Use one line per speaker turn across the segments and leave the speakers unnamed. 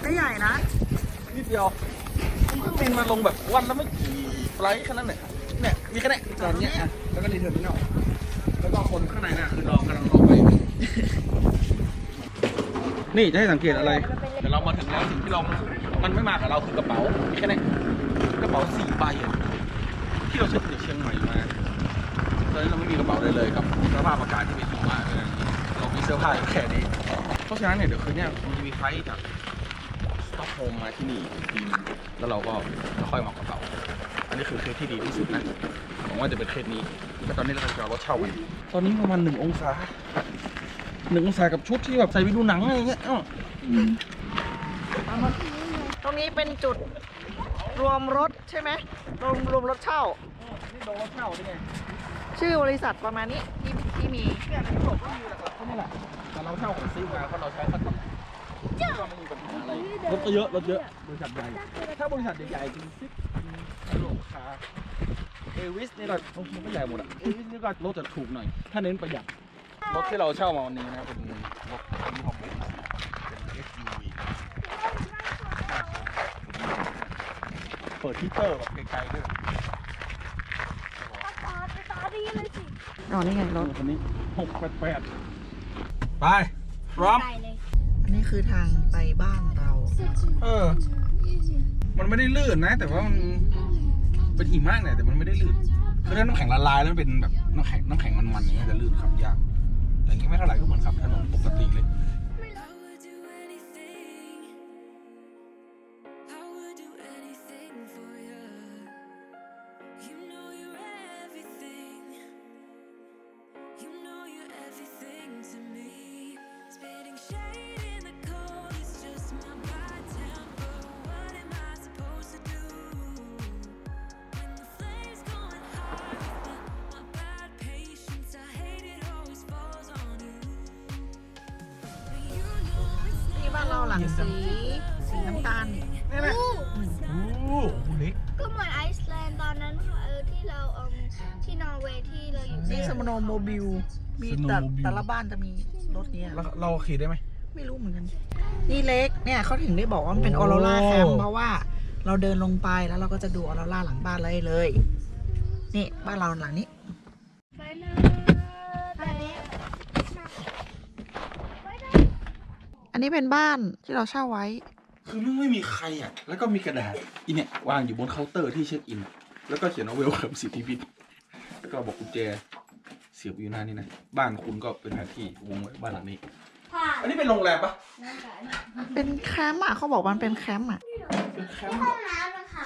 ไม่ใหญ่นะ
นิดเดียวเพิ่งบินมาลงแบบวันแล้วไม่กี่ไฟล์แค่นั้นเนี่ยมีแค่นี้จอดเนี้ยแล้วก็รีเทิร์นไม่ออกแล้วก็คนข้างในน่ะคือรอกำลังรอไปนี่จะให้สังเกตอะไรเดี๋ยวเรามาถึงแล้วสิ่งที่เรามันไม่มากับเราคือกระเป๋ามีแค่นี้กระเป๋า4 ใบที่เราเช็คจากเชียงใหม่มาตอนนี้เราไม่มีกระเป๋าเลยกับสภาพอากาศที่เป็นหิมะอะไรอย่างนี้เรามีเสื้อผ้าแค่นี้เพราะฉะนั้นเนี่ยเดี๋ยวคืนนี้มันจะมีไฟล์จากสต็อกโฮล์มมาที่นี่ทีนึงแล้วเราก็ค่อยมากระเป๋าอันนี้คือเคสที่ดีที่สุดนะหวังว่าจะเป็นเคสนี้แต่ตอนนี้เราจะเอารถเช่ากันตอนนี้ประมาณ1 องศากับชุดที่แบบใส่ไปดูหนังอะไรเงี้ย
ตรงนี้เป็นจุดรวมรถใช่ไหมรวมรถเช่า
นี่โดนรถเช่าได้ไง
ชื่อบริษัทประมาณนี้ที่มี
เนี่ยในยุโรปก็มีแหละครับนี่แหละแต่เราเช่าของซื้อมาเพราะเราใช้คัตตอนก็ไม่มีปัญหาอะไรรถก็เยอะบริษัทใหญ่ถ้าบริษัทใหญ่ๆจริงซิปโลคาเอวิสนี่ก็มันก็ใหญ่หมดอะเอวิสนี่ก็รถจะถูกหน่อยถ้าเน้นประหยัดรถที่เราเช่ามาวันนี้นะเป็นรถยี่ห้อเป็น SUV เปิดฮีตเตอร์แบบไกลๆด้วย
อ๋อนี่ไงรถ
คันนี้688ไปพร้อม
อันนี้คือทางไปบ้านเรา
มันไม่ได้ลื่นนะแต่ว่ามันเป็นหิมะเนี่ยแต่มันไม่ได้ลื่นคือถ้าน้ำแข็งละลายแล้วมันเป็นแบบน้ำแข็งมันๆอย่างเงี้ยจะลื่นขับยากแต่อย่างงี้ไม่เท่าไหร่ก็เหมือนขับถนนปกติเลย
บ้านเราหลังสีน้ำตาล
นี่แหละเล็ก
ก็เหมือนไอซ์แลนด์ตอนนั้นที่เราที่นอร์เวย์ที่เราอยู่
นี่สโนว์โมบิลมีแต่ละบ้านจะมีรถนี้
เราขี่ได้ไหม
ไม่รู้เหมือนกันนี่เล็กเนี่ยเขาถึงได้บอกว่ามันเป็นออโรราแคมป์เพราะว่าเราเดินลงไปแล้วเราก็จะดูออโรราหลังบ้านเลยนี่บ้านเราหลังนี้อันนี้เป็นบ้านที่เราเช่าไว้
คือไม่มีใครอ่ะแล้วก็มีกระดาษอีเนี่ยวางอยู่บนเคาน์เตอร์ที่เช็คอินแล้วก็เขียนว่าเวลคัมสิทธิพิษแล้วก็บอกกุญแจเสียบอยู่หน้านี่นะบ้านคุณก็เป็นแผนที่วงไว้บ้านหลังนี้อันนี้เป็นโรงแรมปะ
เป็นแคมป์อ่ะเขาบอกมันเป็นแคมป์อ่ะ
เป็นแคมป์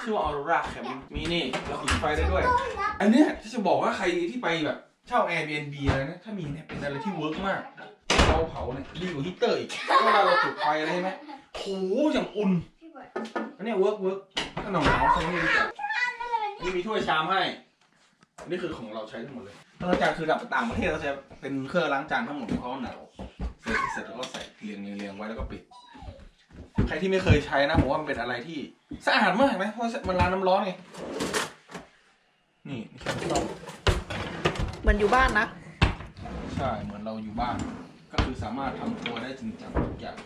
ชื่อว่าออโรราแคมป์มีนี่เราติดไฟได้ด้วยอันเนี้ยที่จะบอกว่าใครที่ไปแบบเช่า Airbnb อะไรนะถ้ามีเนี่ยเป็นอะไรที่เวิร์กมากเราเผาเนี่ยดีกว่าฮีตเตอร์อีกเวลาเราจุดไฟอะไรใช่ไหมโหอย่างอุ่นอันนี้เวิร์กถ้าหนาวใช่ไหมนี่มีถ้วยชามให้นี่คือของเราใช้ทั้งหมดเลยล้างจานคือแบบต่างประเทศเราใช้เป็นเครื่องล้างจานทั้งหมดเพราะหนาวเสร็จแล้วก็ใส่เรียงไว้แล้วก็ปิดใครที่ไม่เคยใช้นะผมว่ามันเป็นอะไรที่สะอาดมากนะเพราะมันล้างน้ำร้อนไงนี่
เหมือนอยู่บ้านนะ
ใช่เหมือนเราอยู่บ้านก็คือสามารถทำครัวได้จริงจังทุกอย่าง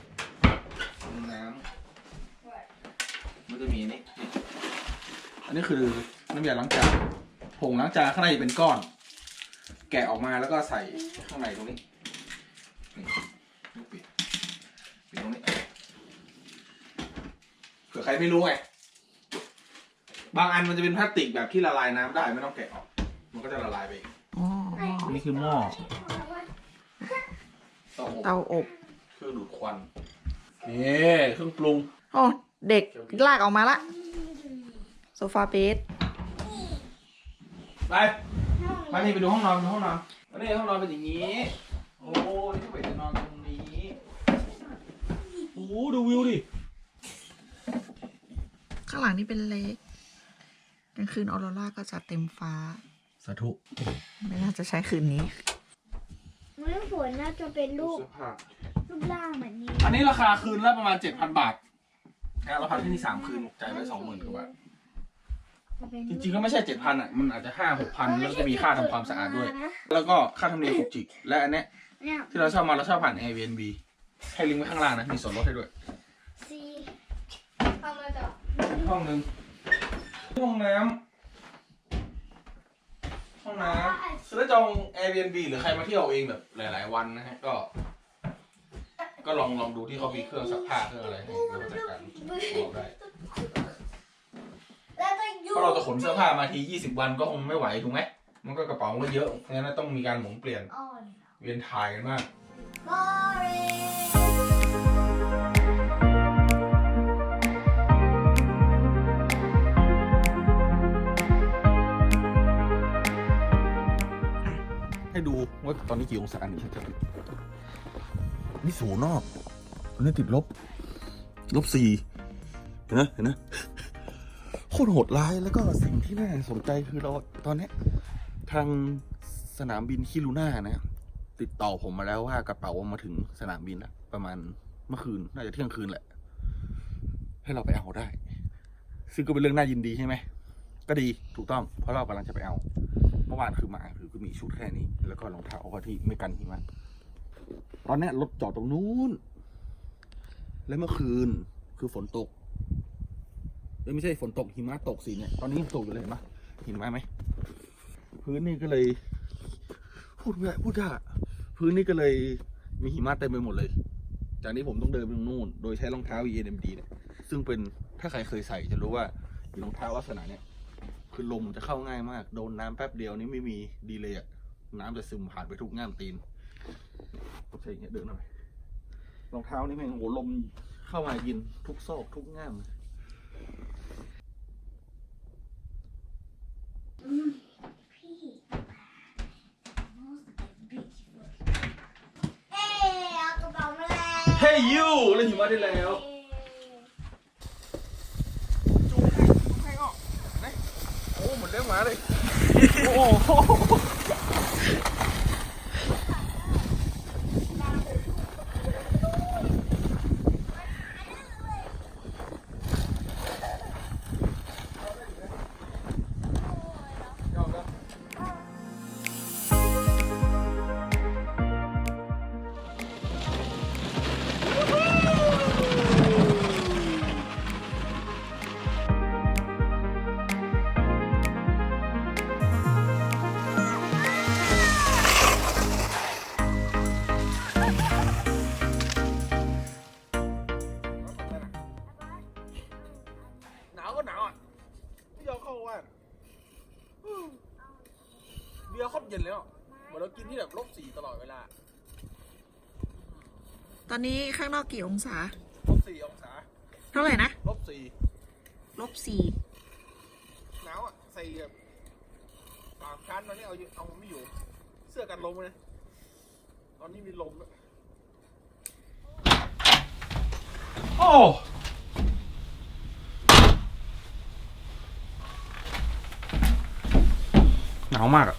น้ำมันจะมีนี่อันนี้คือน้ำยาล้างจานผงล้างจานข้างในเป็นก้อนแกะออกมาแล้วก็ใส่ข้างในตรงนี้ปิดตรงนี้เผื่อใครไม่รู้ไงบางอันมันจะเป็นพลาสติกแบบที่ละลายน้ำได้ไม่ต้องแกะออกมันก็จะละลายไปนี่คือหม้อ
เตาอบ
เครื่องดูดควันนี่เครื่องปรุง
โอ้เด็กลากออกมาละโซฟาเบส
ไปนี่ไปดูห้องนอนอันนี้ห้องนอนเป็นอย่างนี้โอ้นี่ก็เป็นนอนตรงนี้โอ้ดูวิวดิ
ข้างหลังนี่เป็นเล็กกลางคืนออโรราก็จะเต็มฟ้า
สาธุ
ไม่น่าจะใช้คืนนี้
เมื่อฝนน่าจะเป็นรูปร่างแบบนี้
อันนี้ราคาคืนละประมาณ 7,000 บาทเราพักที่นี่3 คืนจ่ายไป 20,000 กว่าบาทจริงๆก็ไม่ใช่ 7,000 อ่ะมันอาจจะ 5-6,000 แล้วจะมีค่าทำความสะอาดด้วยแล้วก็ค่าธรรมเนียมจุกจิกและอันเนี้ยที่เราเช่าผ่าน Airbnb ให้ลิงก์ไว้ข้างล่างนะมีส่วนลดให้ด้วย ห้องนึงห้องน้ำซื้อจอง Airbnb หรือใครมาเที่ยวเองแบบหลายๆวันนะฮะก็ลองดูที่เขามีเครื่องซักผ้าเครื่องอะไรให้เราจัดการบอกได้เพราะเราจะขนเสื้อผ้ามาที20 วันก็คงไม่ไหวถูกไหมมันก็กระเป๋ามันก็เยอะเพราะฉะนั้นต้องมีการหมุนเปลี่ยนเวียนถ่ายกันบ้างให้ดูว่าตอนนี้กี่องศานี่ชัดๆนี่ศูนย์นอกนี่ติดลบ4เห็นนะโคตรโหดร้ายแล้วก็สิ่งที่น่าสนใจคือเราตอนนี้ทางสนามบินคิรูน่านะติดต่อผมมาแล้วว่ากระเป๋ามาถึงสนามบินแล้วประมาณเมื่อคืนน่าจะเที่ยงคืนแหละให้เราไปเอาได้ซึ่งก็เป็นเรื่องน่ายินดีใช่ไหมก็ดีถูกต้องเพราะเรากำลังจะไปเอาเมื่อวานคือก็มีชุดแค่นี้แล้วก็รองเท้าก็ที่ไม่กันหิมะตอนนี้รถจอดตรงนู้นและเมื่อคืนคือฝนตกไม่ใช่ฝนตกหิมะตกสิเนี่ยตอนนี้ยังตกอยู่เลยเห็นปะหิมะไหมพื้นนี่ก็เลยพูดท่าพื้นนี่ก็เลยมีหิมะเต็มไปหมดเลยจากนี้ผมต้องเดินไปตรงนู้นโดยใช้รองเท้า ENMD เนี่ยซึ่งเป็นถ้าใครเคยใส่จะรู้ว่ารองเท้าลักษณะเนี่ยคือลมจะเข้าง่ายมากโดนน้ำแป๊บเดียวนี่ไม่มีดีเลยอะน้ำจะซึมผ่านไปทุกง่ามตีนผมใช้อย่างเงี้ยเดินหน่อยรองเท้านี่แม่งโหลมเข้ามายินทุกซอกทุกง่ามเฮ้ยยูเล่นหิมะได้แล้วจูให้ออกนะโอ้เหมือนเลี้ยงหมาเลยโอ้โหเบียร์โคตรเย็นเลยอ่ะเหมือนเรากินที่แบบ-4ตลอดเวลา
ตอนนี้ข้างนอกกี่องศา
-4 องศา
เท่าไหร่นะ
-4หนาวอ่ะใส่แบบ3 ชั้นตอนนี้เอาไม่อยู่เสื้อกันลมเลยตอนนี้มีลมด้วยโอ้หนาวมากอะ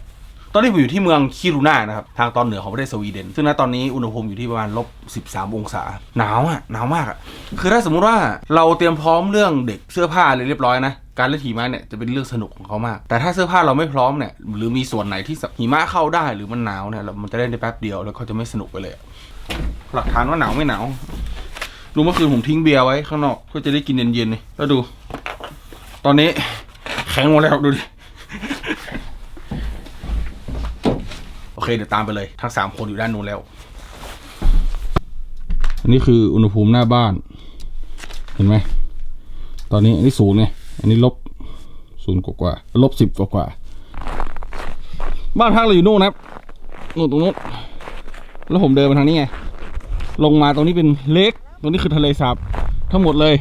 ตอนนี้ผมอยู่ที่เมืองคิรูน่านะครับทางตอนเหนือของประเทศสวีเดนซึ่งณตอนนี้อุณหภูมิอยู่ที่ประมาณ-13 องศาหนาวอะหนาวมากอะคือถ้าสมมุติว่าเราเตรียมพร้อมเรื่องเด็กเสื้อผ้าอะไรเรียบร้อยนะการเล่นหิมะเนี่ยจะเป็นเรื่องสนุกของเขามากแต่ถ้าเสื้อผ้าเราไม่พร้อมเนี่ยหรือมีส่วนไหนที่หิมะเข้าได้หรือมันหนาวเนี่ยมันจะเล่นได้แป๊บเดียวแล้วเขาจะไม่สนุกไปเลยหลักฐานว่าหนาวไม่หนาวรู้เมื่อคืนผมทิ้งเบียร์ไว้ข้างนอกเพื่อจะได้กินเย็นๆนี่แล้วดูตอนนี้แข็งหมดแล้วดูดิโอเคเดี๋ยวตามไปเลยทั้ง3 คนอยู่ด้านนู้นแล้วอันนี้คืออุณหภูมิหน้าบ้านเห็นไหมตอนนี้อันนี้0ไงอันนี้-0กว่า-10กว่าบ้านพักเราอยู่นู่นนะครับนู่นตรงนู้นแล้วผมเดินมาทางนี้ไงลงมาตรงนี้เป็นเลคตรงนี้คือทะเลสาบทั้งหมดเลย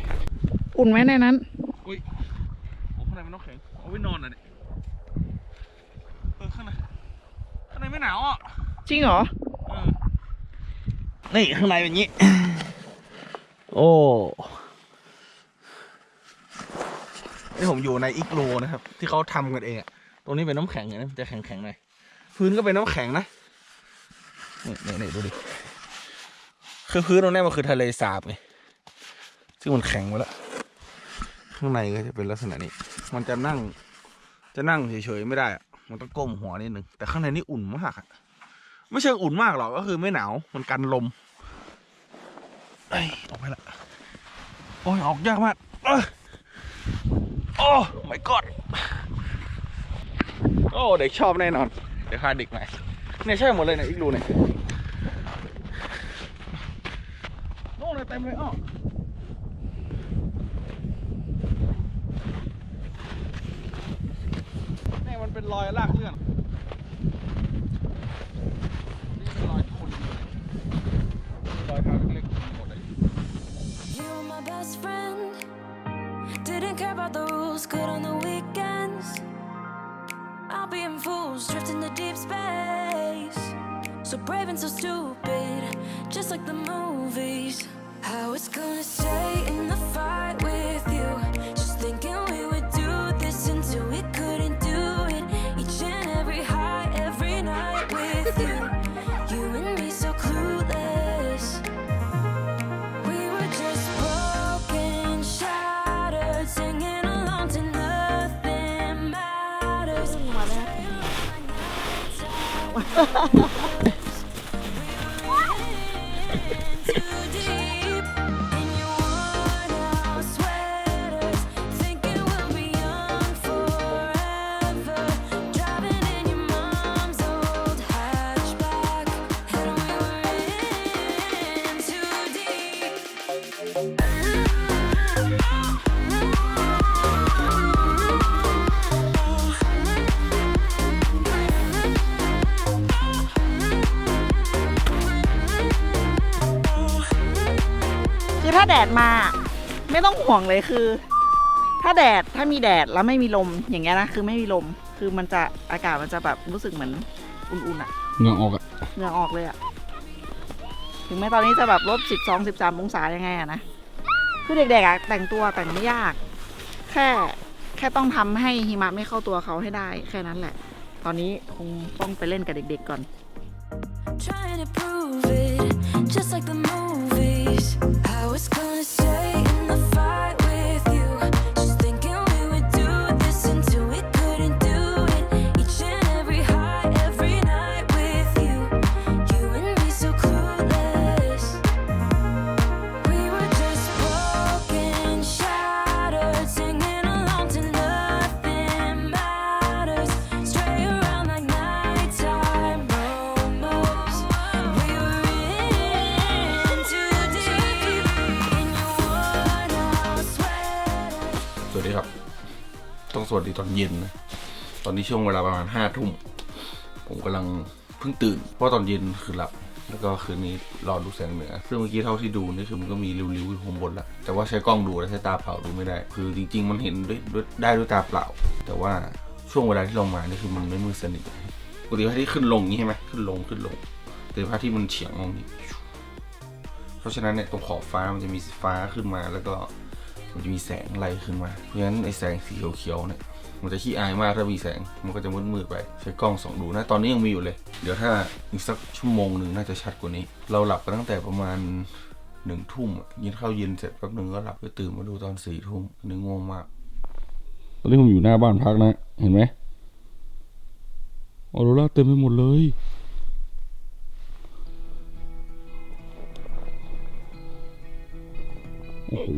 อุ่นไหมในนั้น
อุ้ยโอ้ข้างในมันน้ำแข็งเอาไว้นอนอ่ะเนี่ยข้างในไม่หนาวอ่ะ
จริงเหรอ
นี่ข้างในเป็นอย่างนี้โอ้นี่ผมอยู่ในอิกโลนะครับที่เขาทำกันเองอ่ะตรงนี้เป็นน้ำแข็งนะจะแข็งๆหน่อยพื้นก็เป็นน้ำแข็งนะนี่ดูดิคือพื้นตรงนี้มันคือทะเลสาบไงซึ่งมันแข็งไปแล้วข้างในก็จะเป็นลักษณะนี้มันจะนั่งเฉยๆไม่ได้อะมันต้องก้มหัวนิดนึงแต่ข้างในนี่อุ่นมากอะไม่ใช่อุ่นมากหรอกก็คือไม่หนาวมันกันลมออกไปละโอ้ยออกยากมาก โอ้ my god โอ้เด็กชอบแน่นอนเดี๋ยวพาเด็กมาเนี่ยใช่หมดเลยเนี่ยอีกดูเนี่ยโน่นเลยเต็มเลยอ้อเนี่ยมันเป็นรอยลากเลื่อนนี่เป็นรอยคนรอยเท้าเล็กๆหมดเลย
You were my best friend. Didn't care about the rules, good on the weekends. I'll be in fools, drifting to deep space. So brave and so stupid, just like the movies. I was gonna stay in the fight with you, just thinking we would do this until we couldn't do it. Each and every high, every night with you. You and me so clueless. We were just broken, shattered, singing along to nothing matters. Too deep in your worn-out sweaters, thinking we'll be young forever. Driving in your mom's old hatchback, and we were in too deep.
คือถ้าแดดมาไม่ต้องห่วงเลยคือ ถ้ามีแดดแล้วไม่มีลมอย่างเงี้ยนะคือไม่มีลมคือมันจะอากาศมันจะแบบรู้สึกเหมือนอุ่นๆอะ
เหงื่อออกอะ
เหงื่อออกเลยอะถึงแม้ตอนนี้จะแบบลบ12-13 องศายังไงอะนะคือเด็กๆอะแต่งตัวแต่งไม่ยาก แค่ต้องทำให้หิมะไม่เข้าตัวเขาให้ได้แค่นั้นแหละ ตอนนี้คงต้องไปเล่นกับเด็กๆก่อน
Trying to prove it, just like the movies. I was gonna stay in the fight with you, just thinking we would do this until we couldn't do it. Each and every high, every night with you. You and me so clueless. We were just broken, shattered, singing along to nothing matters. Stray around like nighttime rumors. We were in too deep in your worn-out sweater.
สวัสดีครับต้องสวัสดีตอนเย็นนะตอนนี้ช่วงเวลาประมาณ5 ทุ่มผมกำลังเพิ่งตื่นเพราะตอนเย็นคือหลับแล้วก็คืนนี้รอดูแสงเหนือซึ่งเมื่อกี้เท่าที่ดูนี่คือมันก็มีริ้วๆอยู่ข้างบนละแต่ว่าใช้กล้องดูและใช้ตาเปล่าดูไม่ได้คือจริงๆมันเห็นด้วยตาเปล่าแต่ว่าช่วงเวลาที่เรามานี่คือมันไม่มืดสนิทปกติพระอาทิตย์ขึ้นลงนี้ใช่ไหมขึ้นลงแต่พระอาทิตย์มันเฉียงลงนี่เพราะฉะนั้นเนี่ยตรงขอบฟ้ามันจะมีฟ้าขึ้นมาแล้วก็มันจะมีแสงไล่ขึ้นมาเพราะฉะนั้นไอ้แสงสีเขียวๆเนี่ยมันจะขี้อายมากถ้ามีแสงมันก็จะมืดๆไปใช้กล้องส่องดูนะตอนนี้ยังมีอยู่เลยเดี๋ยวถ้าอีกสักชั่วโมงหนึ่งน่าจะชัดกว่านี้เราหลับกันตั้งแต่ประมาณ1 ทุ่มยินข้าวเย็นเสร็จแป๊บนึงก็หลับไปตื่นมาดูตอน4 ทุ่มนึกง่วงมากตอนนี้ผมอยู่หน้าบ้านพักนะเห็นไหมออโรราเต็มไปหมดเลยโอ้โห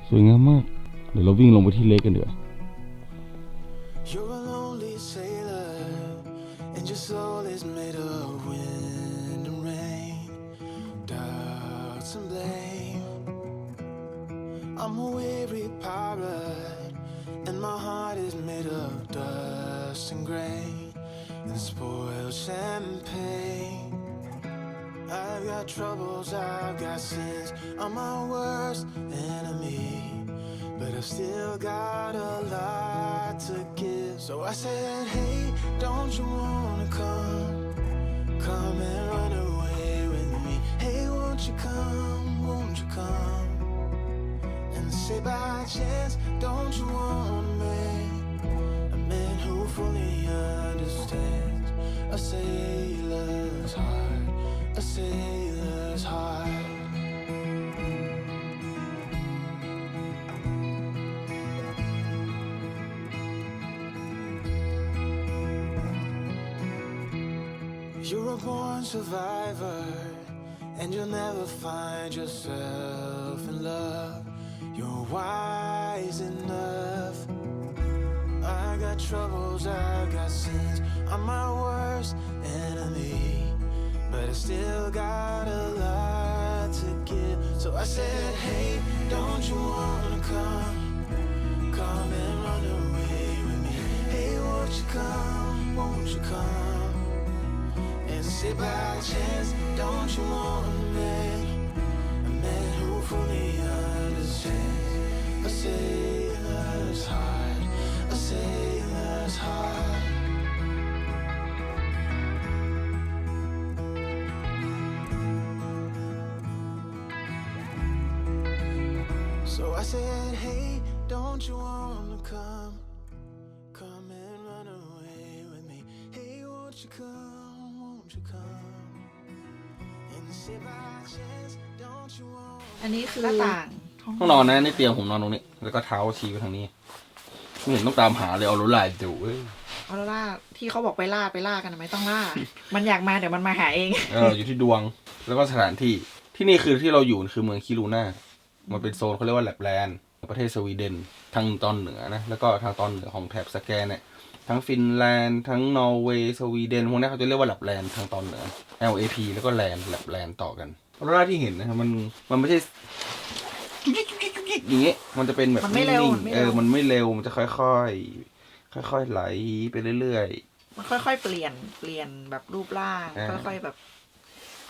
สวยงามมากเดี๋ยวเราวิ่งลงไปที่เลคกันเดี๋ยว
You're a lonely sailor, and your soul is made of wind and rain, doubts and blame. I'm a weary pirate, and my heart is made of dust and grain and spoiled champagne. I've got troubles, I've got sins, I'm my worst enemy. But I've still got a lot to give. So I said, hey, don't you wanna come and run away with me? Hey, won't you come and say by chance, don't you wanna make a man who fully understands a sailor's heart, a sailor's heart. You're a born survivor, and you'll never find yourself in love. you're wise enough. I got troubles, I got sins. I'm my worst enemy, but I still got a lot to give. So I said, hey, don't you wanna come and run away with me? Hey, won't you come and sit by a chance? Don't you want a man who fully understands? I say that it's hard, I say that it's hard. So I said, hey, don't you wanna come and run away with me? Hey, won't you come and sit by a chance? Don't you want
อันนี้คือหน้าต่าง
ห้องนอนนะในเตียงผมนอนตรงนี้ แล้วก็เท้าชี้ไปทางนี้ไม่เห็นต้องตามหาเลยเอารถไล่ดูเว้ย
ออโรราที่เขาบอกไปล่ากันทำไมต้องล่า มันอยากมาเดี๋ยวมันมาหาเอง
อยู่ที่ดวงแล้วก็สถานที่ที่นี่คือที่เราอยู่คือเมืองคิรูน่ามันเป็นโซนเขาเรียกว่าแลปแลนด์ประเทศสวีเดนทางตอนเหนือนะแล้วก็ทางตอนเหนือของแถบสแกนเนี่ยทั้งฟินแลนด์ทั้งนอร์เวย์สวีเดนพวกนี้เขาจะเรียกว่าแลปแลนด์ทางตอนเหนือ LAP แล้วก็แลนด์แลปแลนด์ต่อกันออโรราที่เห็นนะครับมันไม่ใช่อย่างเงี้ยมันจะเป็นแบบ
มันไม่เร็ว
นิ่งๆมันไม่เร็วมันจะค่อยๆไหลไปเรื่อยๆ
มันค่อยๆเปลี่ยนแบบรูปร่างค่อยๆแบบ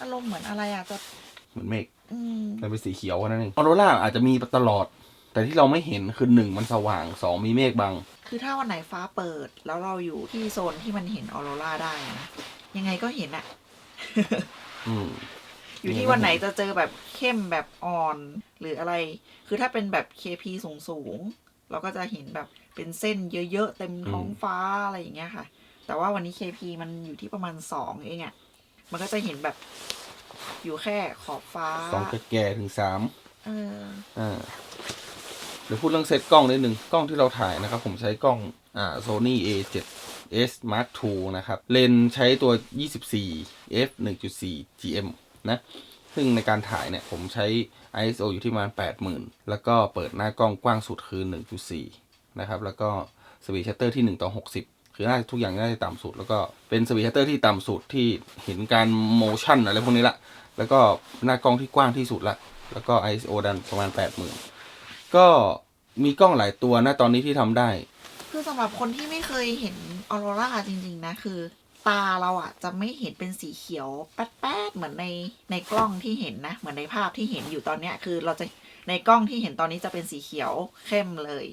อารมณ์เหมือนอะไรอ่ะจะ
เหมือนเมฆ
ม
มันเป็นสีเขียวนั่นเองออโรราอาจจะมีตลอด แต่ที่เราไม่เห็นคือ1มันสว่าง2มีเมฆบัง
คือถ้าวันไหนฟ้าเปิดแล้วเราอยู่ที่โซนที่มันเห็นออโรราได้นะยังไงก็เห็นอะ
อืม
อยู่ที่วันไหนจะเจอแบบเข้มแบบอ่อนหรืออะไร คือถ้าเป็นแบบ KP สูงเราก็จะเห็นแบบเป็นเส้นเยอะๆเต็มท้องฟ้าอะไรอย่างเงี้ยค่ะ แต่ว่าวันนี้ KP มันอยู่ที่ประมาณ2เองอะมันก็จะเห็นแบบอยู่แค่ขอบฟ้า
2แก่ถึง3
เออ
เดี๋ยวพูดเรื่องเซตกล้องนิดนึงกล้องที่เราถ่ายนะครับผมใช้กล้องSony A7S Mark II นะครับเลนส์ใช้ตัว24 f 1.4 GM นะซึ่งในการถ่ายเนี่ยผมใช้ ISO อยู่ที่ประมาณ 80,000 แล้วก็เปิดหน้ากล้องกว้างสุดคือ 1.4 นะครับแล้วก็สปีดชัตเตอร์ที่1:60คือน่าทุกอย่างน่าจะต่ำสุดแล้วก็เป็นสปีดชัตเตอร์ที่ต่ำสุดที่เห็นการโมชั่นอะไรพวกนี้ละแล้วก็หน้ากล้องที่กว้างที่สุดละแล้วก็ ISO ดันประมาณ 80,000 ก็มีกล้องหลายตัวนะตอนนี้ที่ทำได้
คือสำหรับคนที่ไม่เคยเห็นออโรราจริงๆนะคือตาเราอ่ะจะไม่เห็นเป็นสีเขียวแป๊ดๆเหมือนในกล้องที่เห็นนะเหมือนในภาพที่เห็นอยู่ตอนเนี้ยคือเราจะในกล้องที่เห็นตอนนี้จะเป็นสีเขียวเข้มเลย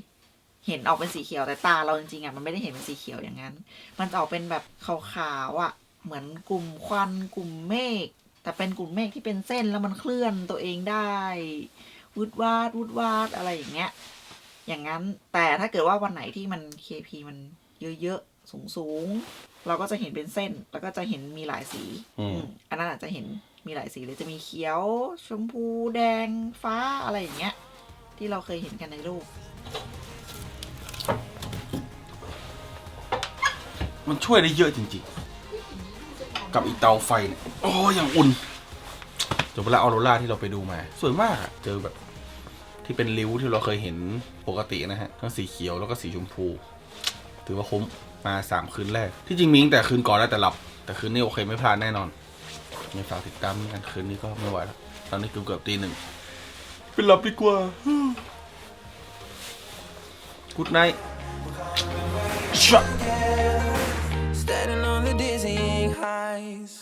เห็นออกเป็นสีเขียวแต่ตาเราจริงๆอ่ะมันไม่ได้เห็นเป็นสีเขียวอย่างนั้น มันจะออกเป็นแบบขาวๆอ่ะเหมือนกลุ่มควันกลุ่มเมฆแต่เป็นกลุ่มเมฆที่เป็นเส้นแล้วมันเคลื่อนตัวเองได้วุดวาดอะไรอย่างเงี้ยอย่างนั้นแต่ถ้าเกิดว่าวันไหนที่มัน KP มันเยอะๆสูงเราก็จะเห็นเป็นเส้นแล้วก็จะเห็นมีหลายสีอันนั้นอาจจะเห็นมีหลายสีเลยจะมีเขียวชมพูแดงฟ้าอะไรอย่างเงี้ยที่เราเคยเห็นกันในรูป
มันช่วยได้เยอะจริงๆกับอีเตาไฟเนี่ยโอ้ยังอุ่นจบไปแล้วออโรราที่เราไปดูมาสวยมากอะเจอแบบที่เป็นริ้วที่เราเคยเห็นปกตินะฮะทั้งสีเขียวแล้วก็สีชมพูถือว่าคุ้มมา3 คืนแรกที่จริงมีตั้งแต่คืนก่อนแล้วแต่หลับแต่คืนนี้โอเคไม่พลาดแน่นอนไม่ฝากติดตามกันคืนนี้ก็ไม่ไหวแล้วตอนนี้เกือบตี 1ไปหลับดีกว่ากู๊ดไนท์
standing on the dizzying heights?